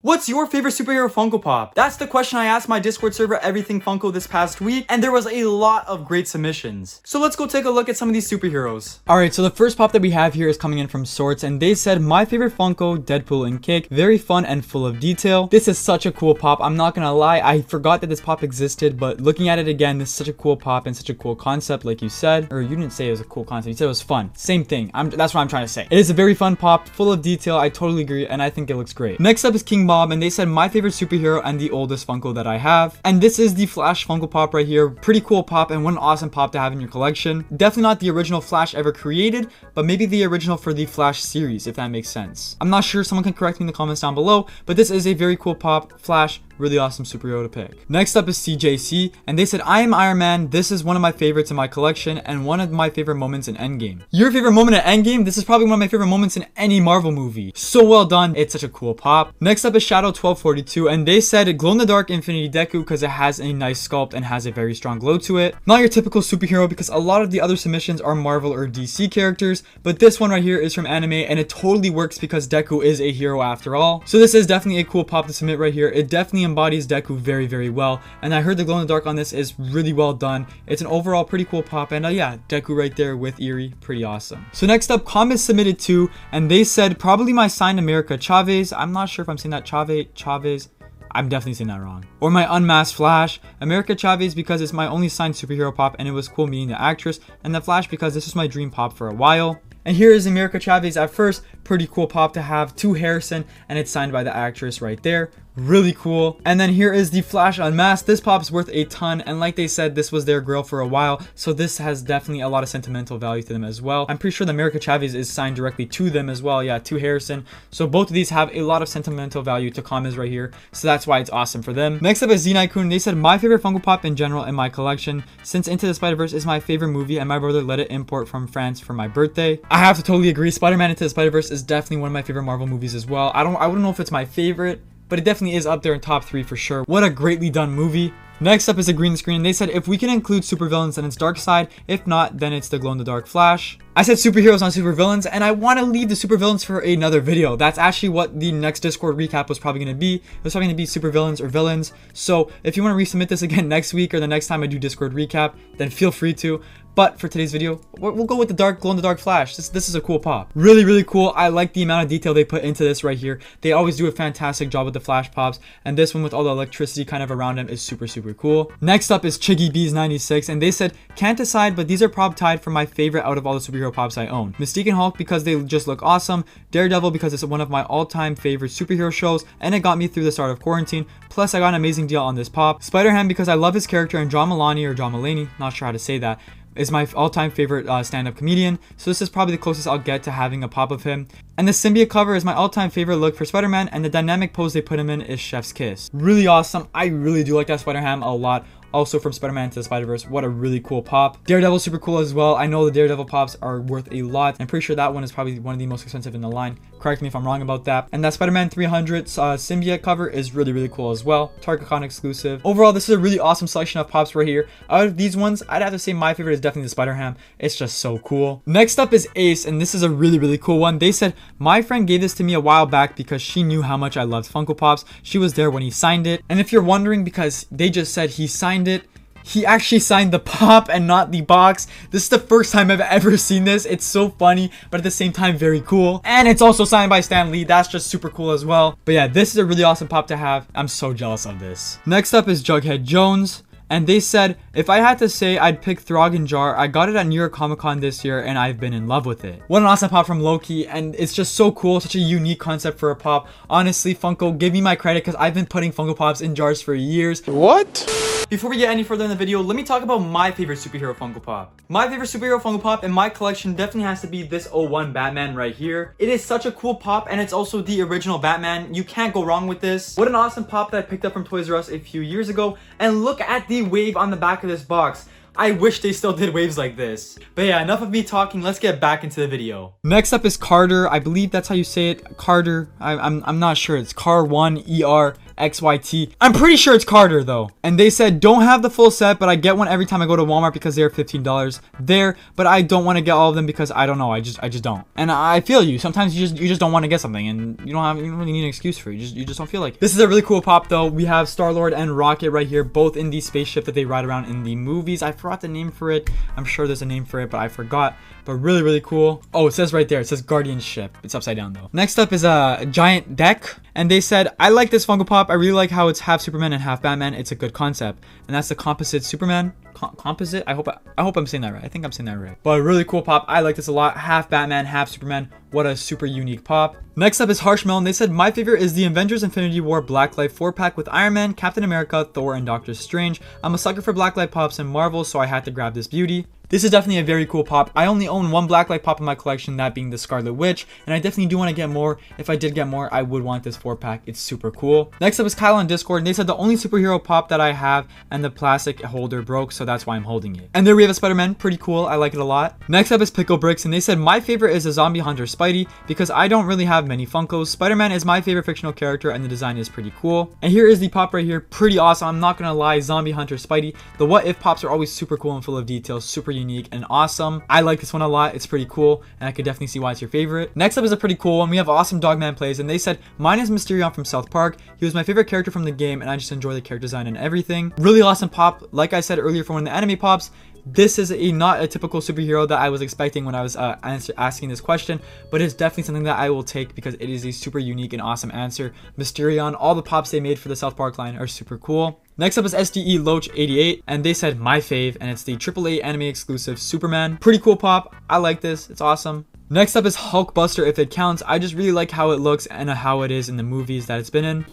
What's your favorite superhero Funko Pop? That's the question I asked my Discord server Everything Funko this past week, and there was a lot of great submissions. So let's go take a look at some of these superheroes. Alright, so the first pop that we have here is coming in from Sorts, and they said, my favorite Funko, Deadpool and Kick, very fun and full of detail. This is such a cool pop, I'm not gonna lie, I forgot that this pop existed, but looking at it again, this is such a cool pop and such a cool concept like you said. Or you didn't say it was a cool concept, you said it was fun. Same thing, that's what I'm trying to say. It is a very fun pop, full of detail, I totally agree, and I think it looks great. Next up is King Bob, and they said, my favorite superhero and the oldest Funko that I have. And this is the Flash Funko Pop right here. Pretty cool pop and what an awesome pop to have in your collection. Definitely not the original Flash ever created, but maybe the original for the Flash series, if that makes sense. I'm not sure, someone can correct me in the comments down below, but this is a very cool pop. Flash, really awesome superhero to pick. Next up is CJC, and they said, I am Iron Man. This is one of my favorites in my collection and one of my favorite moments in Endgame. Your favorite moment in Endgame? This is probably one of my favorite moments in any Marvel movie. So well done. It's such a cool pop. Next up is Shadow 1242, and they said glow-in-the-dark Infinity Deku because it has a nice sculpt and has a very strong glow to it. Not your typical superhero because a lot of the other submissions are Marvel or DC characters, but this one right here is from anime and it totally works because Deku is a hero after all. So this is definitely a cool pop to submit right here. It definitely embodies Deku very, very well, and I heard the glow-in-the-dark on this is really well done. It's an overall pretty cool pop, and yeah, Deku right there with Eerie, pretty awesome. So next up, Comet submitted two, and they said probably my signed America Chavez. I'm not sure if I'm saying that Chavez. I'm definitely saying that wrong. Or my unmasked Flash, America Chavez because it's my only signed superhero pop and it was cool meeting the actress, and the Flash because this was my dream pop for a while. And here is America Chavez at first, pretty cool pop to have, to Harrison, and it's signed by the actress right there. Really cool. And then here is the Flash Unmasked. This pop's worth a ton, and like they said, this was their girl for a while, so this has definitely a lot of sentimental value to them as well. I'm pretty sure the America Chavez is signed directly to them as well, yeah, to Harrison. So both of these have a lot of sentimental value to Kames right here, so that's why it's awesome for them. Next up is Zenai-kun. They said my favorite Funko Pop in general in my collection, since Into the Spider-Verse is my favorite movie and my brother let it import from France for my birthday. I have to totally agree. Spider-Man Into the Spider-Verse is definitely one of my favorite Marvel movies as well. I wouldn't know if it's my favorite, but it definitely is up there in top 3 for sure. What a greatly done movie. Next up is a green screen. They said if we can include supervillains, then it's Darkseid. If not, then it's the glow-in-the-dark Flash. I said superheroes on supervillains, and I want to leave the supervillains for another video. That's actually what the next Discord recap was probably going to be. It was probably going to be supervillains or villains. So if you want to resubmit this again next week or the next time I do Discord recap, then feel free to. But for today's video, we'll go with the glow-in-the-dark Flash. This is a cool pop. Really, really cool. I like the amount of detail they put into this right here. They always do a fantastic job with the Flash pops, and this one with all the electricity kind of around him is super, super cool. Next up is Chiggy Bees 96, and they said, can't decide, but these are prob tied for my favorite out of all the superhero pops I own. Mystique and Hulk because they just look awesome. Daredevil because it's one of my all-time favorite superhero shows, and it got me through the start of quarantine. Plus, I got an amazing deal on this pop. Spider-Ham because I love his character, and John Mulaney, not sure how to say that, is my all-time favorite stand-up comedian, so this is probably the closest I'll get to having a pop of him. And the symbiote cover is my all-time favorite look for Spider-Man, and the dynamic pose they put him in is Chef's Kiss. Really awesome. I really do like that Spider-Ham a lot. Also from Spider-Man Into the Spider-Verse, what a really cool pop. Daredevil super cool as well. I know the Daredevil pops are worth a lot. I'm pretty sure that one is probably one of the most expensive in the line. Correct me if I'm wrong about that. And that Spider-Man 300 symbiote cover is really, really cool as well. TargetCon exclusive. Overall, this is a really awesome selection of pops right here. Out of these ones, I'd have to say my favorite is definitely the Spider-Ham. It's just so cool. Next up is Ace, and this is a really, really cool one. They said, my friend gave this to me a while back because she knew how much I loved Funko Pops. She was there when he signed it. And if you're wondering, because they just said he signed it, he actually signed the pop and not the box. This is the first time I've ever seen this. It's so funny, but at the same time, very cool. And it's also signed by Stan Lee. That's just super cool as well. But yeah, this is a really awesome pop to have. I'm so jealous of this. Next up is Jughead Jones. And they said, if I had to say, I'd pick Throg and Jar. I got it at New York Comic Con this year, and I've been in love with it. What an awesome pop from Loki, and it's just so cool. Such a unique concept for a pop. Honestly, Funko, give me my credit, because I've been putting Funko Pops in jars for years. What? Before we get any further in the video, let me talk about my favorite superhero Funko Pop. My favorite superhero Funko Pop in my collection definitely has to be this 01 Batman right here. It is such a cool pop, and it's also the original Batman. You can't go wrong with this. What an awesome pop that I picked up from Toys R Us a few years ago. And look at the wave on the back of this box. I wish they still did waves like this. But yeah, enough of me talking. Let's get back into the video. Next up is Carter. I believe that's how you say it. Carter. I'm not sure. It's Car1 ER. XYT. I'm pretty sure it's Carter though. And they said, don't have the full set, but I get one every time I go to Walmart because they're $15 there. But I don't want to get all of them because I don't know. I just don't. And I feel you. Sometimes you just don't want to get something, and you don't really need an excuse for it. You just don't feel like it. This is a really cool pop though. We have Star-Lord and Rocket right here, both in the spaceship that they ride around in the movies. I forgot the name for it. I'm sure there's a name for it, but I forgot. But really cool. Oh, it says right there. It says Guardian Ship. It's upside down though. Next up is a giant deck. And they said, I like this Funko Pop. I really like how it's half Superman and half Batman. It's a good concept. And that's the composite Superman. Composite? I hope I'm saying that right. I think I'm saying that right. But a really cool pop. I like this a lot. Half Batman, half Superman. What a super unique pop. Next up is Harshmel, and they said, my favorite is the Avengers Infinity War Blacklight 4-pack with Iron Man, Captain America, Thor, and Doctor Strange. I'm a sucker for Blacklight pops and Marvel, so I had to grab this beauty. This is definitely a very cool pop. I only own one Blacklight pop in my collection, that being the Scarlet Witch, and I definitely do want to get more. If I did get more, I would want this 4-pack. It's super cool. Next up is Kyle on Discord, and they said the only superhero pop that I have and the plastic holder broke, so that's why I'm holding it. And there we have a Spider-Man. Pretty cool. I like it a lot. Next up is Pickle Bricks, and they said my favorite is a Zombie Hunter Spidey because I don't really have many Funkos. Spider-Man is my favorite fictional character, and the design is pretty cool. And here is the pop right here. Pretty awesome. I'm not gonna lie. Zombie Hunter Spidey. The What If pops are always super cool and full of details, super unique and awesome. I like this one a lot. It's pretty cool, and I could definitely see why it's your favorite. Next up is a pretty cool one. We have Awesome Dogman Plays, and they said mine is Mysterion from South Park. He was my favorite character from the game, and I just enjoy the character design and everything. Really awesome pop. Like I said earlier, for one of the anime pops, this is not a typical superhero that I was expecting when I was asking this question, but it's definitely something that I will take because it is a super unique and awesome answer. Mysterion, all the pops they made for the South Park line are super cool. Next up is SDE Loach 88, and they said my fave, and it's the AAA anime exclusive Superman. Pretty cool pop. I like this. It's awesome. Next up is Hulkbuster, if it counts. I just really like how it looks and how it is in the movies that it's been in.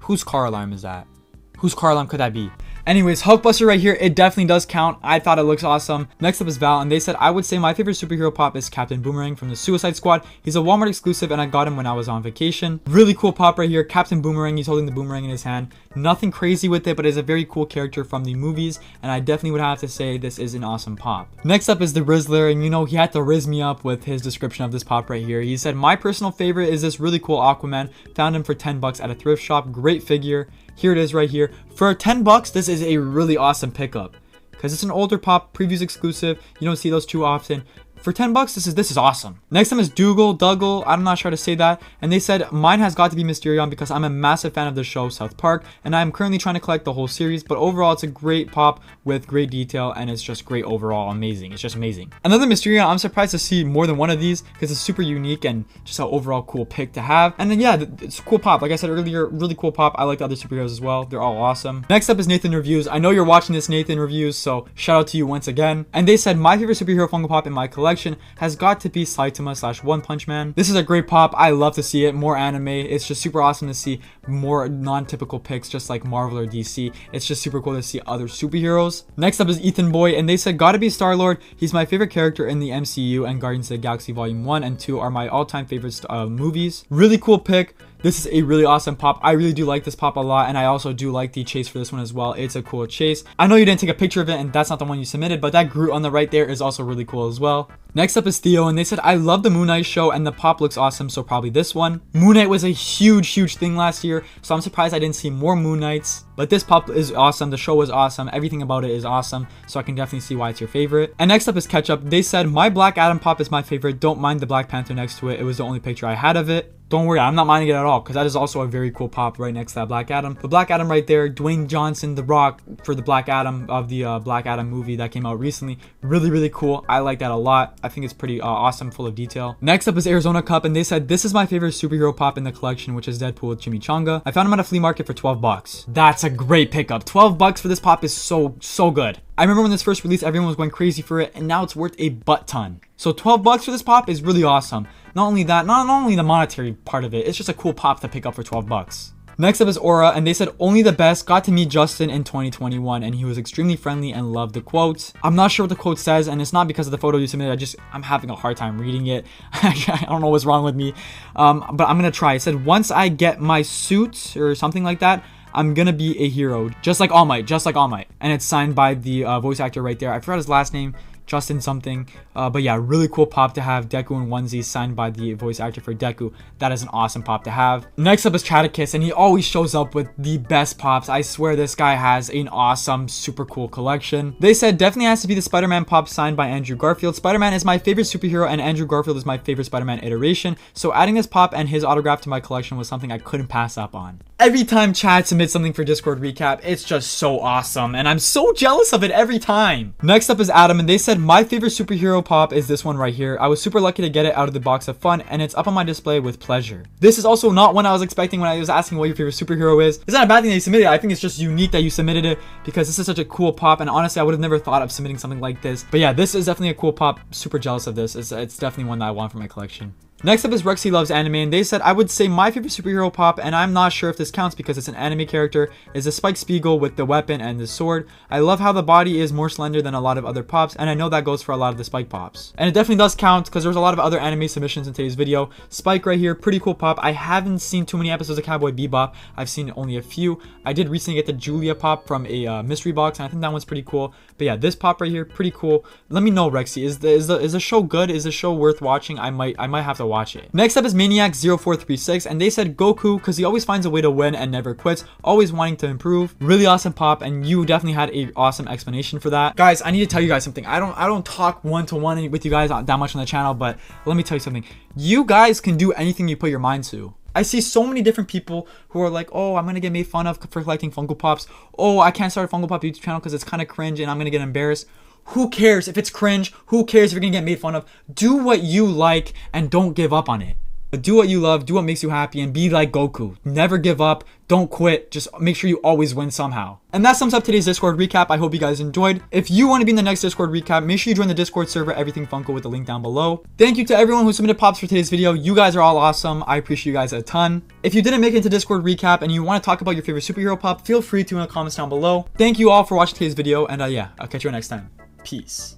Whose car alarm is that? Whose car alarm could that be? Anyways, Hulkbuster right here, it definitely does count. I thought it looks awesome. Next up is Val, and they said I would say my favorite superhero pop is Captain Boomerang from the Suicide Squad. He's a Walmart exclusive, and I got him when I was on vacation. Really cool pop right here. Captain Boomerang, he's holding the boomerang in his hand. Nothing crazy with it, but it's a very cool character from the movies, and I definitely would have to say this is an awesome pop. Next up is the Rizzler, and you know, he had to rizz me up with his description of this pop right here. He said, my personal favorite is this really cool Aquaman. Found him for 10 bucks at a thrift shop. Great figure. Here it is right here. For 10 bucks, this is a really awesome pickup because it's an older pop, previews exclusive. You don't see those too often. For 10 bucks, this is awesome. Next time is Dougal, I'm not sure how to say that. And they said mine has got to be Mysterion because I'm a massive fan of the show South Park, and I'm currently trying to collect the whole series. But overall, it's a great pop with great detail, and it's just great overall. Amazing. It's just amazing. Another Mysterion, I'm surprised to see more than one of these because it's super unique and just an overall cool pick to have. And then yeah, it's a cool pop. Like I said earlier, really cool pop. I like the other superheroes as well. They're all awesome. Next up is Nathan Reviews. I know you're watching this, Nathan Reviews, so shout out to you once again. And they said my favorite superhero Funko Pop in my collection has got to be Saitama / One Punch Man. This is a great pop. I love to see it. More anime. It's just super awesome to see more non-typical picks just like Marvel or DC. It's just super cool to see other superheroes. Next up is Ethan Boy, and they said gotta be Star-Lord. He's my favorite character in the MCU, and Guardians of the Galaxy Volume 1 and 2 are my all-time favorite movies. Really cool pick. This is a really awesome pop. I really do like this pop a lot, and I also do like the chase for this one as well. It's a cool chase. I know you didn't take a picture of it, and that's not the one you submitted, but that Groot on the right there is also really cool as well. Next up is Theo, and they said, I love the Moon Knight show, and the pop looks awesome, so probably this one. Moon Knight was a huge thing last year, so I'm surprised I didn't see more Moon Knights. But this pop is awesome. The show was awesome. Everything about it is awesome, so I can definitely see why it's your favorite. And next up is Ketchup. They said, my Black Adam pop is my favorite. Don't mind the Black Panther next to it. It was the only picture I had of it. Don't worry, I'm not minding it at all because that is also a very cool pop right next to that Black Adam. The Black Adam right there, Dwayne Johnson, The Rock for the Black Adam of the Black Adam movie that came out recently. Really cool. I like that a lot. I think it's pretty awesome, full of detail. Next up is Arizona Cup, and they said this is my favorite superhero pop in the collection, which is Deadpool with Chimichanga. I found him at a flea market for 12 bucks. That's a great pickup. 12 bucks for this pop is so good. I remember when this first released, everyone was going crazy for it, and now it's worth a butt ton. So 12 bucks for this pop is really awesome. Not only that, not only the monetary part of it, it's just a cool pop to pick up for 12 bucks. Next up is Aura, and they said only the best. Got to meet Justin in 2021, and he was extremely friendly and loved the quotes. I'm not sure what the quote says, and it's not because of the photo you submitted. I'm having a hard time reading it. I don't know what's wrong with me, but I'm gonna try. It said, once I get my suit or something like that, I'm gonna be a hero, just like All Might, And it's signed by the voice actor right there. I forgot his last name. Justin something. But yeah, really cool pop to have. Deku in onesie signed by the voice actor for Deku. That is an awesome pop to have. Next up is Chaticus, and he always shows up with the best pops. I swear this guy has an awesome, super cool collection. They said definitely has to be the Spider-Man pop signed by Andrew Garfield. Spider-Man is my favorite superhero, and Andrew Garfield is my favorite Spider-Man iteration. So adding this pop and his autograph to my collection was something I couldn't pass up on. Every time Chad submits something for Discord recap, it's just so awesome, and I'm so jealous of it every time. Next up is Adam, and they said my favorite superhero pop is this one right here. I was super lucky to get it out of the box of fun, and it's up on my display with pleasure. This is also not one I was expecting when I was asking what your favorite superhero is. It's not a bad thing that you submitted it. I think it's just unique that you submitted it because this is such a cool pop, and honestly I would have never thought of submitting something like this. But yeah, this is definitely a cool pop. Super jealous of this. It's definitely one that I want for my collection. Next up is Rexy Loves Anime, and they said I would say my favorite superhero pop, and I'm not sure if this counts because it's an anime character, is a Spike Spiegel with the weapon and the sword. I love how the body is more slender than a lot of other pops, and I know that goes for a lot of the Spike pops. And it definitely does count because there's a lot of other anime submissions in today's video. Spike right here, pretty cool pop. I haven't seen too many episodes of Cowboy Bebop. I've seen only a few. I did recently get the Julia pop from a mystery box, and I think that one's pretty cool. But yeah, this pop right here, pretty cool. Let me know, Rexy, is the show good? Is the show worth watching? I might have to watch it. Next up is Maniac0436, and they said Goku because he always finds a way to win and never quits, always wanting to improve. Really awesome pop, and you definitely had a awesome explanation for that. Guys, I need to tell you guys something. I don't talk one-to-one with you guys that much on the channel, but let me tell you something. You guys can do anything you put your mind to. I see so many different people who are like, oh, I'm gonna get made fun of for collecting Funko Pops. Oh, I can't start a Funko Pop YouTube channel because it's kind of cringe and I'm gonna get embarrassed. Who cares if it's cringe? Who cares if you're gonna get made fun of? Do what you like and don't give up on it. Do what you love, do what makes you happy, and be like Goku. Never give up, don't quit, just make sure you always win somehow. And that sums up today's Discord recap. I hope you guys enjoyed. If you want to be in the next Discord recap, make sure you join the Discord server, Everything Funko, with the link down below. Thank you to everyone who submitted pops for today's video. You guys are all awesome. I appreciate you guys a ton. If you didn't make it into Discord recap and you want to talk about your favorite superhero pop, feel free to in the comments down below. Thank you all for watching today's video, and yeah, I'll catch you next time. Peace.